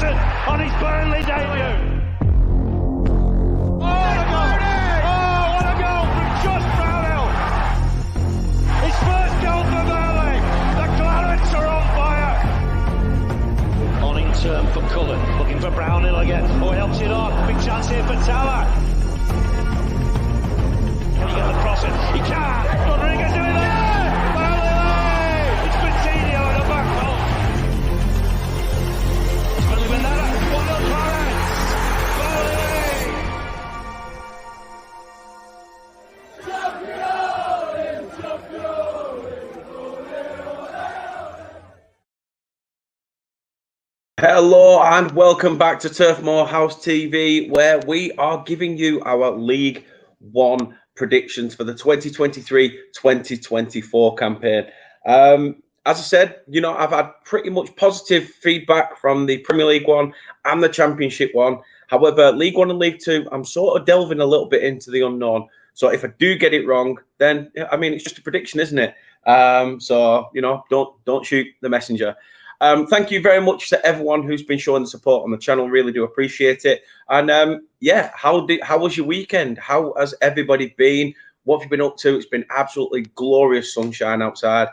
Jackson on his Burnley debut. Turn for Cullen, looking for Brownhill again. Oh, he helps it on. Big chance here for Tower. Can he get the crossing? He can! Rodriguez doing it! Yeah! It's Coutinho at the back post. It's Billy Benetta. 1-0 Clarence. Hello and welcome back to Turf Moor House TV, where we are giving you our League One predictions for the 2023-2024 campaign. As I said, I've had pretty much positive feedback from the Premier League One and the Championship One. However, League One and League Two, I'm sort of delving a little bit into the unknown. So if I do get it wrong, then, it's just a prediction, isn't it? So, don't shoot the messenger. Thank you very much to everyone who's been showing the support on the channel. Really do appreciate it. And how was your weekend? How has everybody been? What have you been up to? It's been absolutely glorious sunshine outside.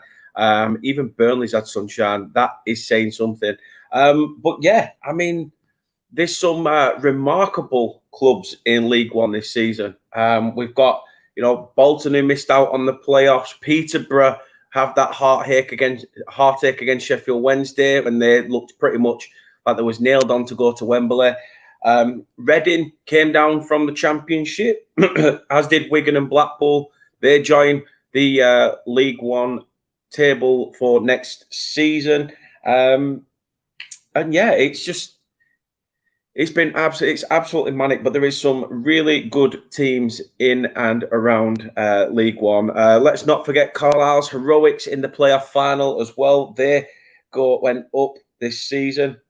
Even Burnley's had sunshine. That is saying something. But yeah, there's some remarkable clubs in League One this season. We've got, Bolton, who missed out on the playoffs. Peterborough have that heartache against Sheffield Wednesday when they looked pretty much like they was nailed on to go to Wembley. Reading came down from the Championship, as did Wigan and Blackpool. They join the League One table for next season. And yeah, it's absolutely manic, but there is some really good teams in and around League One. Let's not forget Carlisle's heroics in the playoff final as well. They went up this season,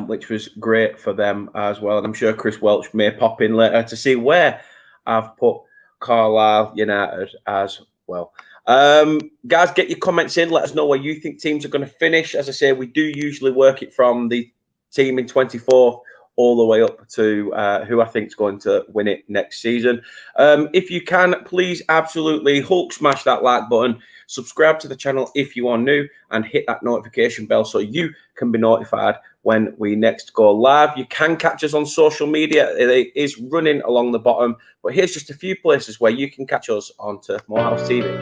which was great for them as well. And I'm sure Chris Welch may pop in later to see where I've put Carlisle United as well. Guys, get your comments in. Let us know where you think teams are going to finish. As I say, we do usually work it from the team in 24th all the way up to who I think is going to win it next season. If you can, please absolutely Hulk smash that like button, subscribe to the channel if you are new, and hit that notification bell so you can be notified when we next go live. You can catch us on social media. It is running along the bottom, but here's just a few places where you can catch us on Turf Moor House TV.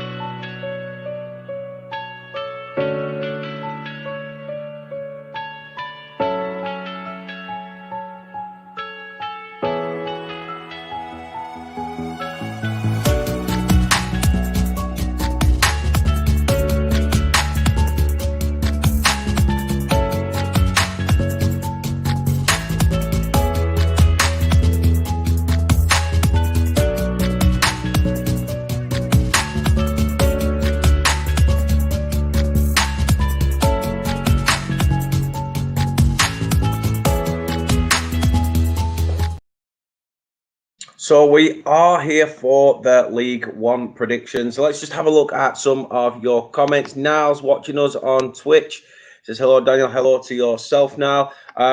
So we are here for the League One predictions. So let's just have a look at some of your comments. Niall's watching us on Twitch. Says, hello, Daniel. Hello to yourself, Niall.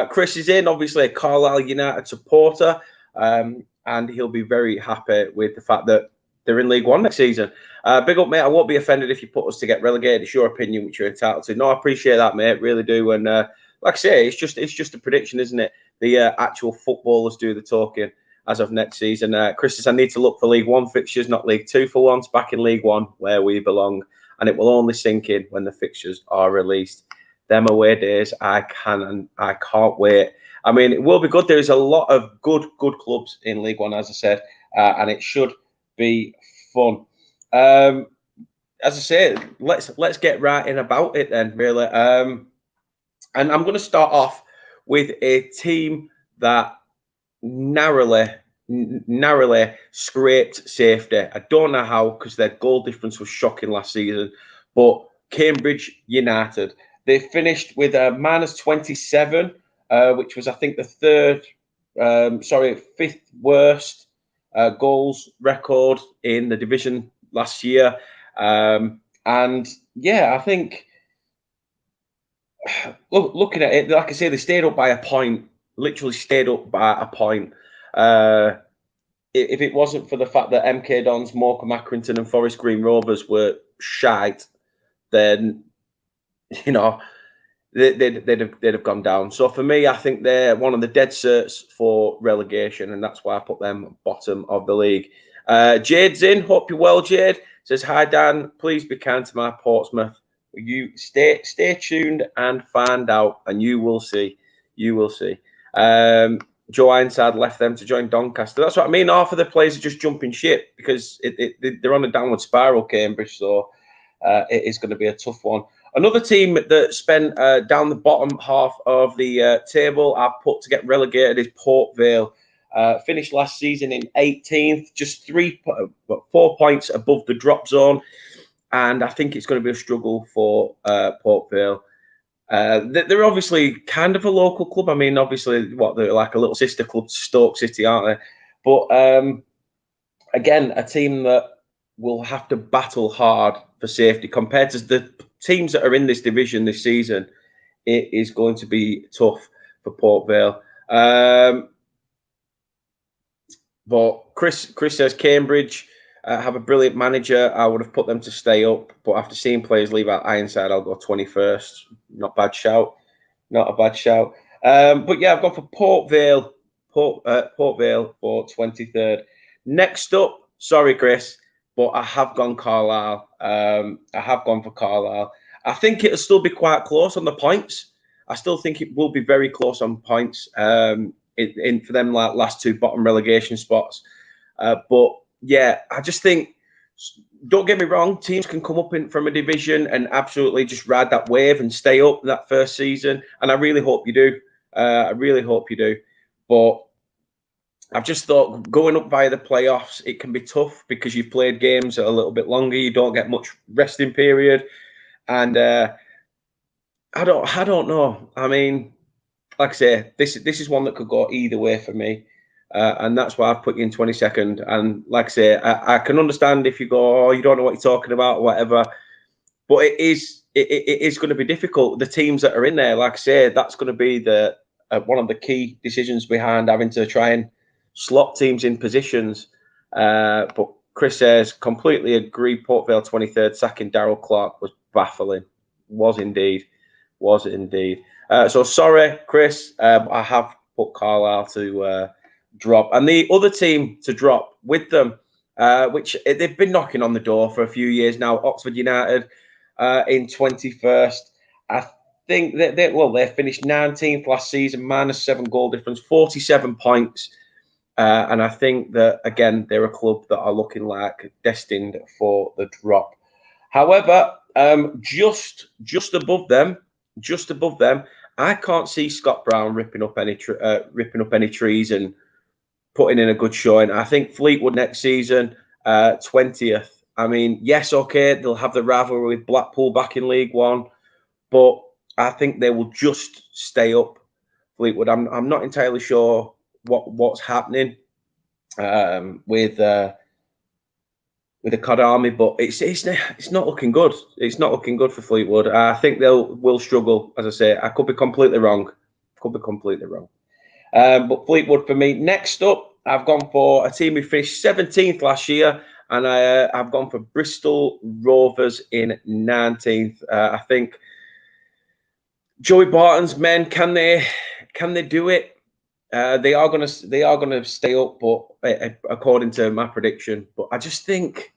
Chris is in, obviously a Carlisle United supporter. And he'll be very happy with the fact that they're in League One next season. Big up, mate. I won't be offended if you put us to get relegated. It's your opinion, which you're entitled to. No, I appreciate that, mate. Really do. And like I say, it's just a prediction, isn't it? The actual footballers do the talking as of next season. Chris says, I need to look for League One fixtures, not League Two for once. Back in League One, where we belong. And it will only sink in when the fixtures are released. Them away days, I can't wait. I mean, it will be good. There is a lot of good clubs in League One, as I said, and it should be fun. As I say, let's get right in about it then, really. And I'm going to start off with a team that narrowly scraped safety. I don't know how, because their goal difference was shocking last season, but Cambridge United, they finished with a -27, which was, I think, the fifth worst goals record in the division last year. And yeah, I think looking at it, like I say, they stayed up by a point. Literally stayed up by a point. If it wasn't for the fact that MK Dons, Morecambe Accrington, and Forest Green Rovers were shite, then they'd have gone down. So for me, I think they're one of the dead certs for relegation, and that's why I put them bottom of the league. Jade's in. Hope you're well, Jade. Says, hi, Dan. Please be kind to my Portsmouth. You stay tuned and find out, and you will see. You will see. Joe Ironside left them to join Doncaster. That's what I mean. Half of the players are just jumping ship because they're on a downward spiral, Cambridge. So it is going to be a tough one. Another team that spent down the bottom half of the table I've put to get relegated is Port Vale. Finished last season in 18th, just 4 points above the drop zone. And I think it's going to be a struggle for Port Vale. They're obviously kind of a local club. I mean, obviously, they're like a little sister club to Stoke City, aren't they? But again, a team that will have to battle hard for safety compared to the teams that are in this division this season. It is going to be tough for Port Vale. But Chris says Cambridge have a brilliant manager. I would have put them to stay up, but after seeing players leave out Ironside, I'll go 21st. Not a bad shout. Not a bad shout. But yeah, I've gone for Port Vale. Port Vale for 23rd. Next up, sorry, Chris, but I have gone Carlisle. I have gone for Carlisle. I think it'll still be quite close on the points. I still think it will be very close on points in for them like last two bottom relegation spots. But yeah, I just think, don't get me wrong, teams can come up from a division and absolutely just ride that wave and stay up that first season. And I really hope you do. I really hope you do. But I've just thought going up via the playoffs, it can be tough because you've played games a little bit longer. You don't get much resting period. And I don't know. I mean, like I say, this is one that could go either way for me. And that's why I've put you in 22nd. And like I say, I can understand if you go, oh, you don't know what you're talking about or whatever. But it is going to be difficult. The teams that are in there, like I say, that's going to be the one of the key decisions behind having to try and slot teams in positions. But Chris says, completely agree. Port Vale 23rd, sacking Darryl Clark was baffling. Was indeed. So sorry, Chris. I have put Carlisle to drop. And the other team to drop with them, which they've been knocking on the door for a few years now, Oxford United in 21st. I think they finished 19th last season, -7 goal difference, 47 points. And I think that, again, they're a club that are looking like destined for the drop. However, just above them, I can't see Scott Brown ripping up any trees and putting in a good showing. I think Fleetwood next season, 20th. I mean, yes, okay, they'll have the rivalry with Blackpool back in League One, but I think they will just stay up. Fleetwood. I'm not entirely sure what's happening with the COD Army, but it's not looking good. It's not looking good for Fleetwood. I think will struggle. As I say, I could be completely wrong. But Fleetwood for me. Next up, I've gone for a team who finished 17th last year, and I've gone for Bristol Rovers in 19th. I think Joey Barton's men, can they do it? They are going to stay up, but according to my prediction. But I just think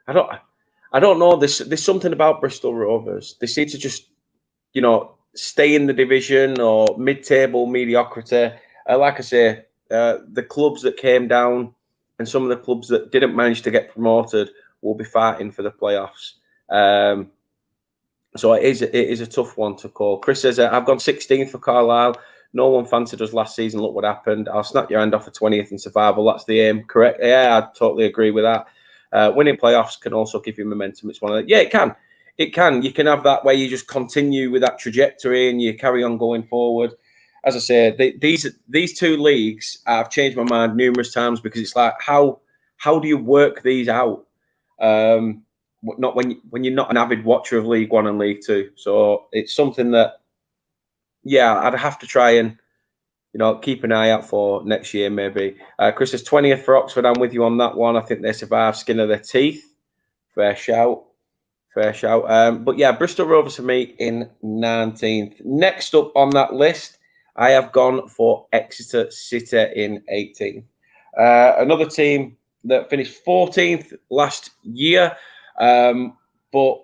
I don't know. There's something about Bristol Rovers. They seem to just stay in the division or mid-table mediocrity. Like I say, the clubs that came down and some of the clubs that didn't manage to get promoted will be fighting for the playoffs. So it is a tough one to call. Chris says, I've gone 16th for Carlisle. No one fancied us last season. Look what happened. I'll snap your hand off for 20th in survival. That's the aim. Correct. Yeah, I totally agree with that. Winning playoffs can also give you momentum. It's one of the, yeah, it can. It can. You can have that where you just continue with that trajectory and you carry on going forward. As I say, these two leagues, I've changed my mind numerous times because it's like, how do you work these out? not when you're not an avid watcher of League One and League Two. So it's something that, yeah, I'd have to try and keep an eye out for next year, maybe. Chris is 20th for Oxford. I'm with you on that one. I think they survive skin of their teeth. Fair shout. But yeah, Bristol Rovers for me in 19th. Next up on that list, I have gone for Exeter City in 18th. Another team that finished 14th last year. But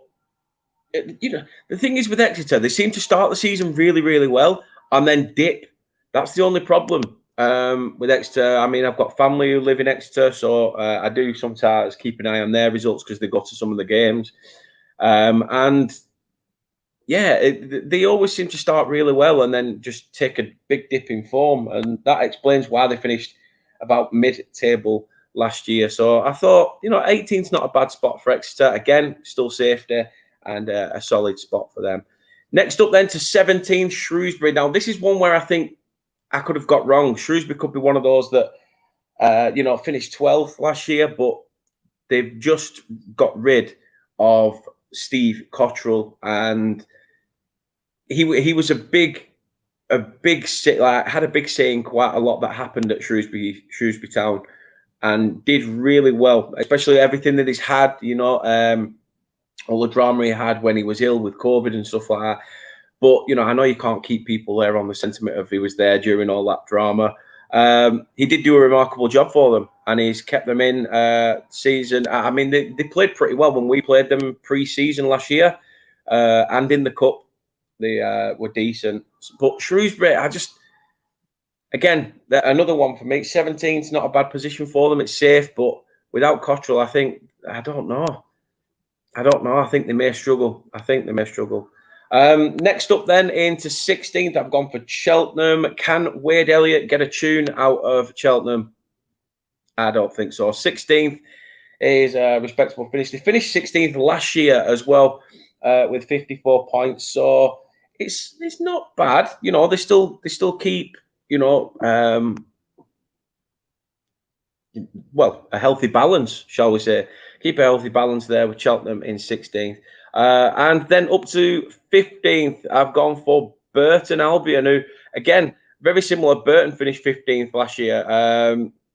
the thing is with Exeter, they seem to start the season really, really well and then dip. That's the only problem with Exeter. I mean, I've got family who live in Exeter, so I do sometimes keep an eye on their results because they go to some of the games. And yeah, they always seem to start really well and then just take a big dip in form. And that explains why they finished about mid-table last year. So I thought, 18's not a bad spot for Exeter. Again, still safety and a solid spot for them. Next up then to 17, Shrewsbury. Now, this is one where I think I could have got wrong. Shrewsbury could be one of those that, finished 12th last year, but they've just got rid of Steve Cottrell, and he was had a big say in quite a lot that happened at Shrewsbury Town, and did really well, especially everything that he's had, all the drama he had when he was ill with COVID and stuff like that. But, I know you can't keep people there on the sentiment of he was there during all that drama. He did do a remarkable job for them, and he's kept them in season. I mean, they played pretty well when we played them pre-season last year, and in the cup, they were decent. But Shrewsbury, again, another one for me. 17's not a bad position for them. It's safe, but without Cottrell, I don't know. I think they may struggle. Next up then into 16th, I've gone for Cheltenham. Can Wade Elliott get a tune out of Cheltenham? I don't think so. 16th is a respectable finish. They finished 16th last year as well with 54 points. So it's not bad. They still keep, a healthy balance, shall we say. Keep a healthy balance there with Cheltenham in 16th. And then up to 15th, I've gone for Burton Albion, who, again, very similar. Burton finished 15th last year.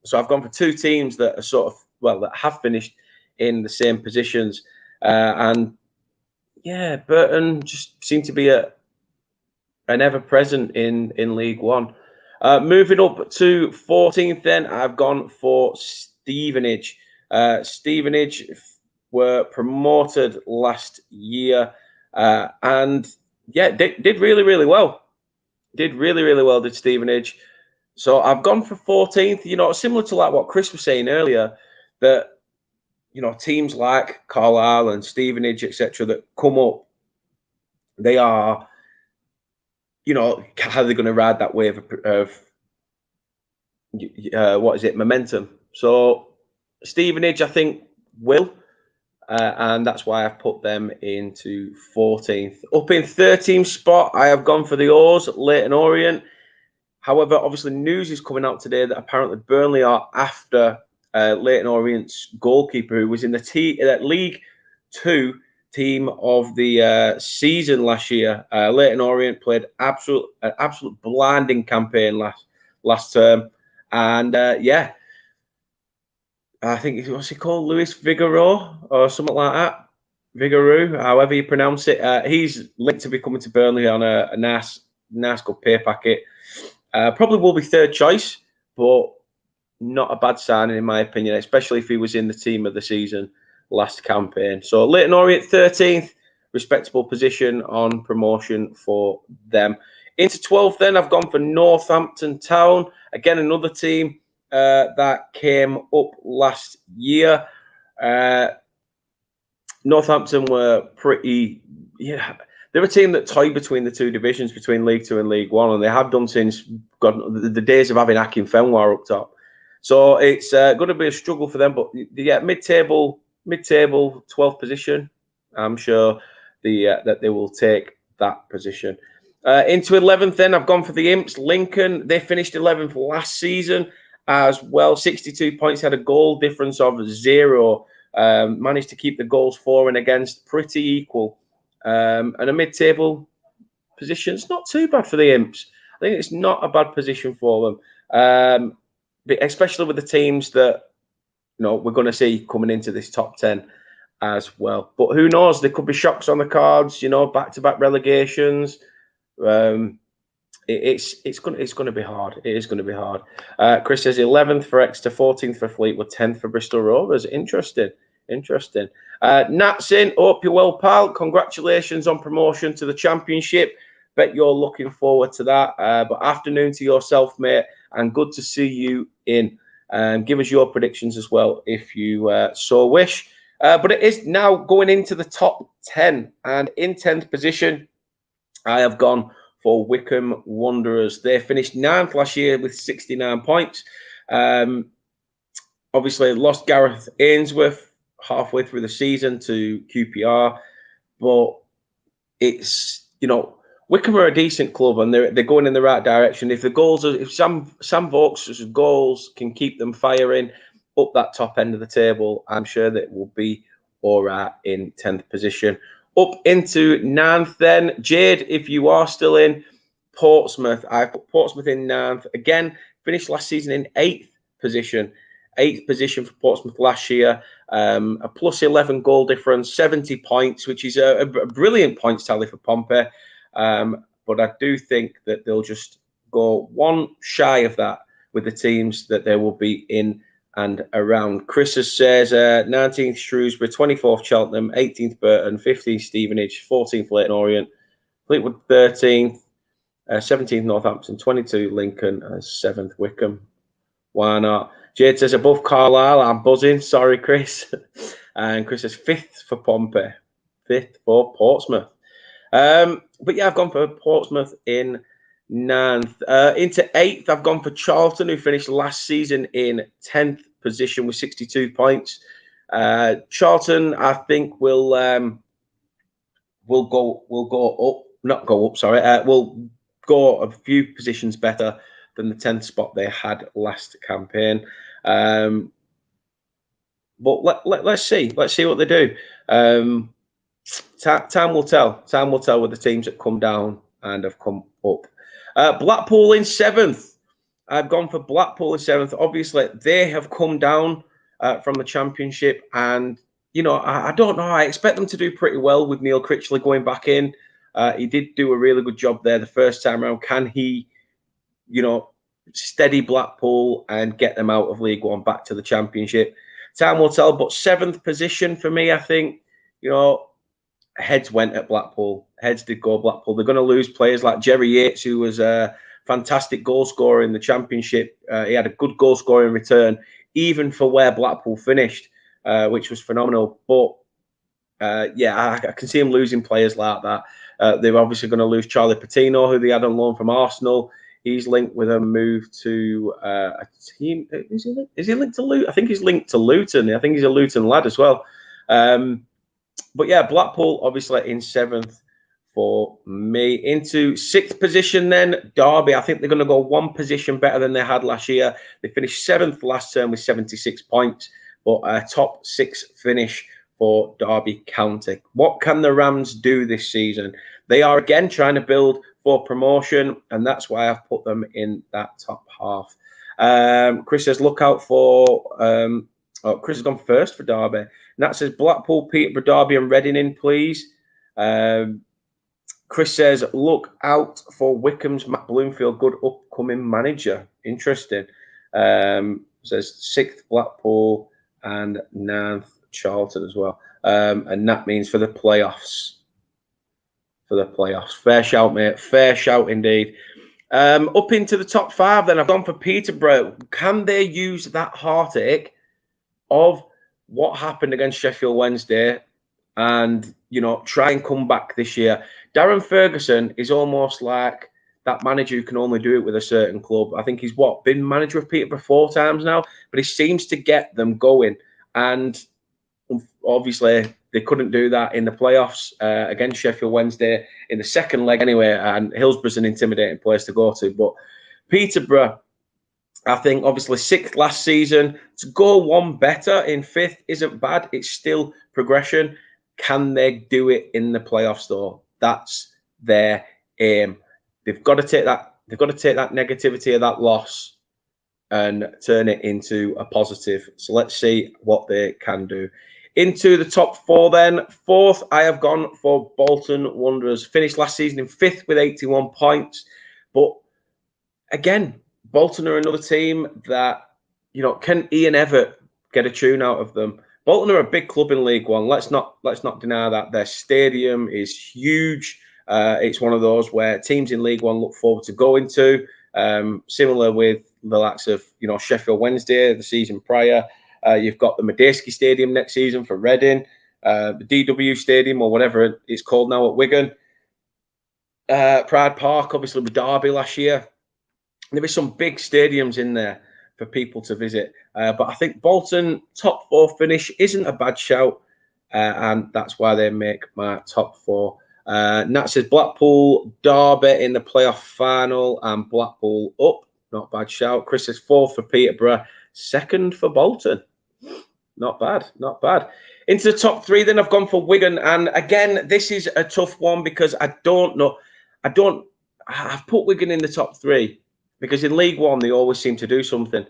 So I've gone for two teams that are that have finished in the same positions. And yeah, Burton just seem to be an ever-present in League One. Moving up to 14th, then I've gone for Stevenage. Stevenage were promoted last year, and yeah, did really, really well. Did Stevenage. So I've gone for 14th. Similar to like what Chris was saying earlier, that teams like Carlisle and Stevenage, etc., that come up, they are. How are they going to ride that wave of momentum? So Stevenage, I think, will. And that's why I've put them into 14th. Up in 13th spot, I have gone for the Oars, Leyton Orient. However, obviously, news is coming out today that apparently Burnley are after Leyton Orient's goalkeeper, who was in the League Two team of the season last year. Leyton Orient played an absolute blinding campaign last term, and I think what's he called, Luis Figueroa or something like that, Figueroa, however you pronounce it. He's linked to be coming to Burnley on a nice good pay packet. Probably will be third choice, but not a bad signing in my opinion, especially if he was in the team of the season last campaign. So Leyton Orient 13th, respectable position on promotion for them. Into 12th then, I've gone for Northampton Town. Again, another team that came up last year. Northampton were they're a team that toy between the two divisions, between League Two and League One, and they have done since the days of having Akin Fenwar up top. So it's going to be a struggle for them, but yeah, mid-table, 12th position. I'm sure that they will take that position. Into 11th then, I've gone for the Imps. Lincoln, they finished 11th last season as well. 62 points, had a goal difference of 0 Managed to keep the goals for and against pretty equal. And a mid-table position's not too bad for the Imps. I think it's not a bad position for them, especially with the teams that we're going to see coming into this top 10 as well. But who knows? There could be shocks on the cards. Back-to-back relegations. It's going to be hard. It is going to be hard. Chris says 11th for Exeter, 14th for Fleetwood, 10th for Bristol Rovers. Interesting. Natsin, hope you're well, pal. Congratulations on promotion to the Championship. Bet you're looking forward to that. But afternoon to yourself, mate, and good to see you in. Give us your predictions as well if you so wish. But it is now going into the top 10, and in 10th position, I have gone for Wycombe Wanderers. They finished 9th last year with 69 points. Obviously, lost Gareth Ainsworth halfway through the season to QPR, but it's Wycombe are a decent club and they're going in the right direction. If Sam Vokes' goals can keep them firing up that top end of the table, I'm sure that it will be all right in 10th position. Up into 9th then. Jade, if you are still in, Portsmouth. I put Portsmouth in 9th. Again, finished last season in 8th position. 8th position for Portsmouth last year. A plus 11 goal difference, 70 points, which is a brilliant points tally for Pompey. But I do think that they'll just go one shy of that with the teams that they will be in and around. Chris says 19th Shrewsbury, 24th Cheltenham, 18th Burton, 15th Stevenage, 14th Leyton Orient, Fleetwood 13th, 17th Northampton, 22 Lincoln, 7th Wycombe. Why not? Jade says above Carlisle. I'm buzzing. Sorry, Chris. And Chris says 5th for Pompey, 5th for Portsmouth. But yeah, I've gone for Portsmouth in 9th. Into 8th, I've gone for Charlton, who finished last season in 10th position with 62 points. Charlton, I think, will go a few positions better than the 10th spot they had last campaign. But let's see. Let's see what they do. Time will tell. Time will tell with the teams that come down and have come up. Blackpool in 7th. I've gone for Blackpool in 7th. Obviously, they have come down from the Championship, and I don't know. I expect them to do pretty well with Neil Critchley going back in. He did do a really good job there the first time around. Can he, steady Blackpool and get them out of League One back to the Championship? Time will tell. But 7th position for me, I think, heads went at Blackpool. Heads did go Blackpool. They're going to lose players like Jerry Yates, who was a fantastic goal scorer in the Championship. He had a good goal scorer in return, even for where Blackpool finished, which was phenomenal. But I can see him losing players like that. They're obviously going to lose Charlie Patino, who they had on loan from Arsenal. He's linked with a move to a team. Is he linked to Luton? I think he's linked to Luton. I think he's a Luton lad as well. But yeah, Blackpool obviously in 7th for me. Into 6th position then, Derby. I think they're going to go one position better than they had last year. They finished 7th last term with 76 points, but a top 6 finish for Derby County. What can the Rams do this season? They are again trying to build for promotion, and that's why I've put them in that top half. Chris says, look out for... Chris has gone first for Derby. And that says Blackpool, Peterborough, Derby and Reading in, please. Chris says, look out for Wycombe's Matt Bloomfield, good upcoming manager. Interesting. Says 6th Blackpool and 9th Charlton as well. And that means for the playoffs. Fair shout, mate. Fair shout indeed. Up into the top 5 then. I've gone for Peterborough. Can they use that heartache of what happened against Sheffield Wednesday and, try and come back this year? Darren Ferguson is almost like that manager who can only do it with a certain club. I think he's been manager of Peterborough 4 times now, but he seems to get them going. And obviously they couldn't do that in the playoffs against Sheffield Wednesday in the second leg anyway. And Hillsborough's an intimidating place to go to. But Peterborough, I think obviously 6th last season. To go one better in 5th isn't bad. It's still progression. Can they do it in the playoffs though? That's their aim. They've got to take that. They've got to take that negativity of that loss and turn it into a positive. So let's see what they can do. Into the top 4 then. 4th, I have gone for Bolton Wanderers. Finished last season in 5th with 81 points. But again, Bolton are another team that, can Ian Evatt get a tune out of them? Bolton are a big club in League One. Let's not deny that. Their stadium is huge. It's one of those where teams in League One look forward to going to. Similar with the likes of Sheffield Wednesday the season prior. You've got the Medeski Stadium next season for Reading, the DW Stadium or whatever it's called now at Wigan. Pride Park, obviously with Derby last year. There is some big stadiums in there for people to visit. But I think Bolton top 4 finish isn't a bad shout. And that's why they make my top 4. Nat says Blackpool, Derby in the playoff final and Blackpool up. Not bad shout. Chris says 4th for Peterborough, 2nd for Bolton. Not bad, not bad. Into the top 3 then I've gone for Wigan. And again, this is a tough one because I don't know. I've put Wigan in the top 3. Because in League One, they always seem to do something.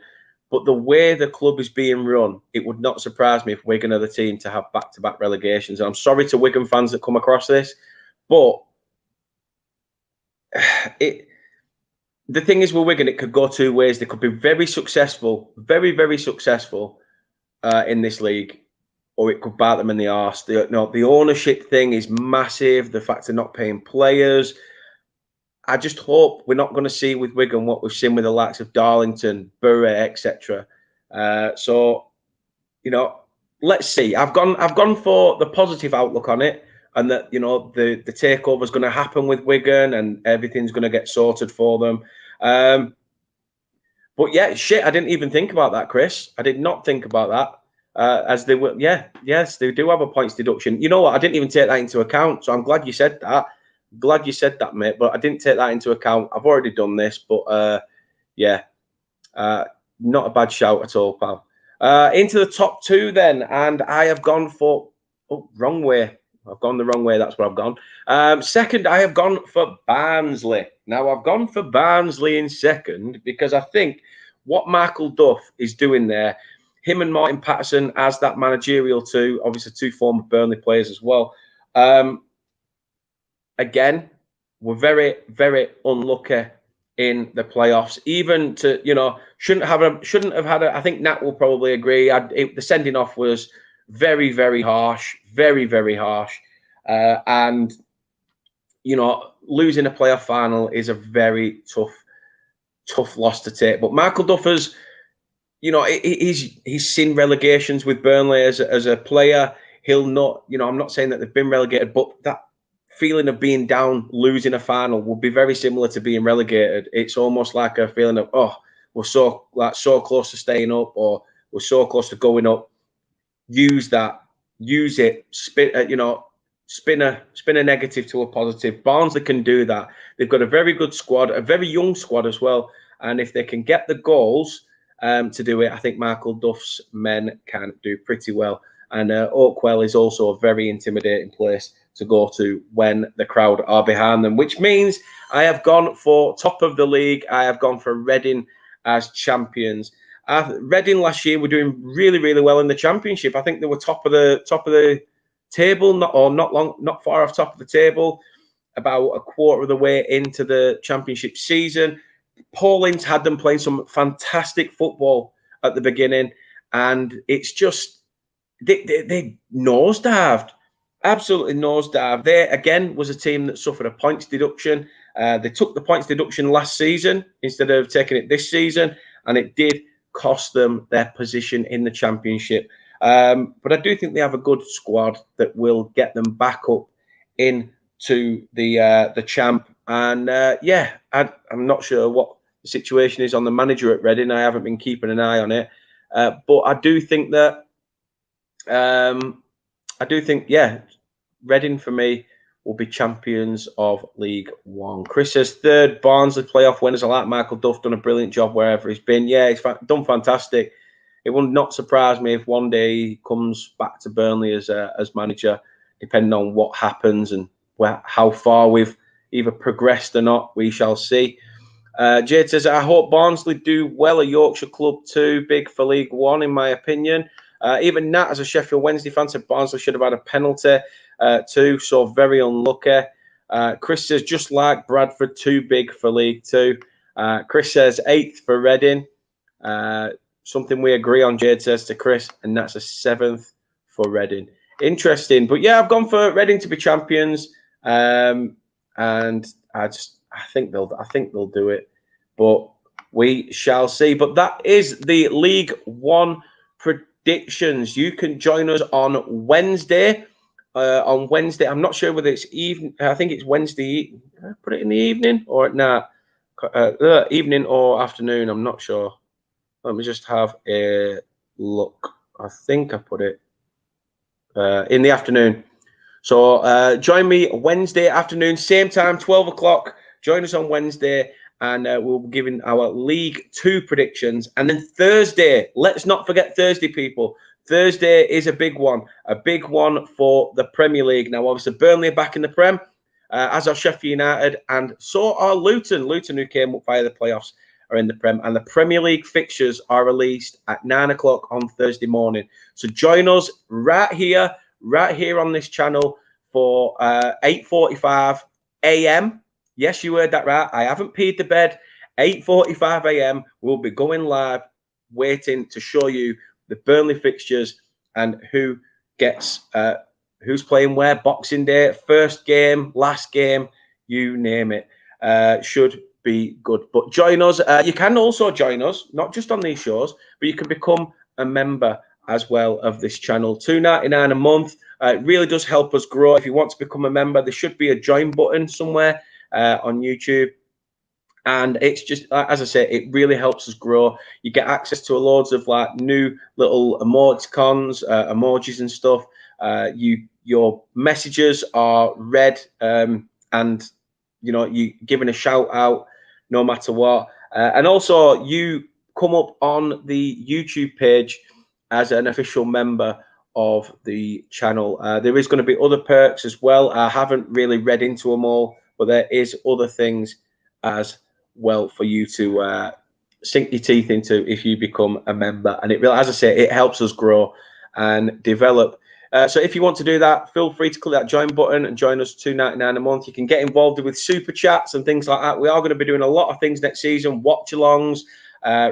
But the way the club is being run, it would not surprise me if Wigan are the team to have back-to-back relegations. And I'm sorry to Wigan fans that come across this, but the thing is with Wigan, it could go 2 ways. They could be very successful, very, very successful in this league, or it could bite them in the arse. The ownership thing is massive. The fact of not paying players. I just hope we're not going to see with Wigan what we've seen with the likes of Darlington, Borough, etc. So, let's see. I've gone for the positive outlook on it, and that the takeover is going to happen with Wigan, and everything's going to get sorted for them. But yeah, shit, I didn't even think about that, Chris. I did not think about that. As they were, yes, they do have a points deduction. You know what? I didn't even take that into account. So I'm glad you said that. Glad you said that, mate, but I didn't take that into account. I've already done this, but not a bad shout at all, pal. Into the top 2 then, and I have gone for wrong way. I've gone the wrong way. That's where I've gone. 2nd, I have gone for Barnsley. Now I've gone for Barnsley in 2nd because I think what Michael Duff is doing there, him and Martin Patterson as that managerial too, obviously 2 former Burnley players as well. Again, we're very, very unlucky in the playoffs. Even to shouldn't have had a. I think Nat will probably agree. The sending off was very, very harsh, very, very harsh, and losing a playoff final is a very tough loss to take. But Michael Duffers, he's seen relegations with Burnley as a player. He'll not. I'm not saying that they've been relegated, but that feeling of being down, losing a final will be very similar to being relegated. It's almost like a feeling of, we're so close to staying up, or we're so close to going up. Use it, spin a negative to a positive. Barnsley can do that. They've got a very good squad, a very young squad as well. And if they can get the goals to do it, I think Michael Duff's men can do pretty well. And Oakwell is also a very intimidating place to go to when the crowd are behind them, which means I have gone for top of the league. I have gone for Reading as champions. Reading last year were doing really, really well in the championship. I think they were top of the table, not far off top of the table, about a quarter of the way into the championship season. Paul Ince had them playing some fantastic football at the beginning, and it's just they nosedived. Absolutely nosedive. They, again, was a team that suffered a points deduction. They took the points deduction last season instead of taking it this season, and it did cost them their position in the championship. But I do think they have a good squad that will get them back up into the champ. And I'm not sure what the situation is on the manager at Reading. I haven't been keeping an eye on it, but I do think that. Reading for me will be champions of League One. Chris says third Barnsley playoff winners. I like Michael Duff, done a brilliant job wherever he's been. Yeah, he's done fantastic. It would not surprise me if one day he comes back to Burnley as manager, depending on what happens and how far we've either progressed or not. We shall see. Jade says, I hope Barnsley do well. A Yorkshire club too big for League One, in my opinion. Even Nat, as a Sheffield Wednesday fan, said Barnsley should have had a penalty too, so very unlucky. Chris says, just like Bradford, too big for League Two. Chris says, 8th for Reading. Something we agree on, Jade says to Chris, and that's a 7th for Reading. Interesting. But yeah, I've gone for Reading to be champions. And I think they'll do it. But we shall see. But that is the League One predictions. You can join us on Wednesday. I'm not sure whether it's evening. I think it's Wednesday. Can I put it in the evening or at night? Evening or afternoon. I'm not sure. Let me just have a look. I think I put it in the afternoon. So join me Wednesday afternoon, same time, 12 o'clock. Join us on Wednesday, and we'll be giving our League Two predictions. And then Thursday, let's not forget Thursday, people. Thursday is a big one for the Premier League. Now, obviously, Burnley are back in the Prem, as are Sheffield United, and so are Luton. Luton, who came up via the playoffs, are in the Prem. And the Premier League fixtures are released at 9 o'clock on Thursday morning. So join us right here on this channel for 8:45 a.m. Yes, you heard that right. I haven't peed the bed. 8:45 a.m. We'll be going live, waiting to show you the Burnley fixtures and who gets who's playing where. Boxing Day, first game, last game, you name it. Should be good. But join us. You can also join us, not just on these shows, but you can become a member as well of this channel. $2.99 a month. It really does help us grow. If you want to become a member, there should be a join button somewhere on YouTube. And it's just, as I say, it really helps us grow. You get access to loads of like new little emoticons, emojis and stuff. Your messages are read, and you given a shout out no matter what. And also you come up on the YouTube page as an official member of the channel. There is going to be other perks as well. I haven't really read into them all, but there is other things as well for you to sink your teeth into if you become a member. And it really, as I say, it helps us grow and develop. So if you want to do that, feel free to click that join button and join us. $2.99 a month. You can get involved with super chats and things like that. We are going to be doing a lot of things next season: watch-alongs,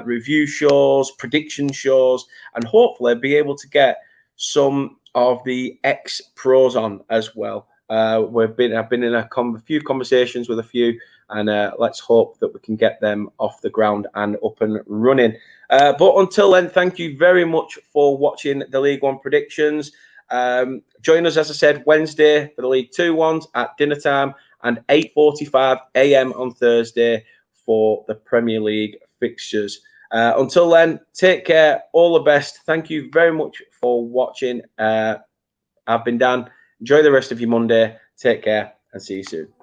review shows, prediction shows, and hopefully be able to get some of the ex-pros on as well. I've been in a few conversations with a few, and let's hope that we can get them off the ground and up and running. But until then, thank you very much for watching the League One predictions. Join us, as I said, Wednesday for the League Two ones at dinner time, and 8:45 a.m. on Thursday for the Premier League fixtures. Until then, take care. All the best. Thank you very much for watching. I've been Dan. Enjoy the rest of your Monday. Take care and see you soon.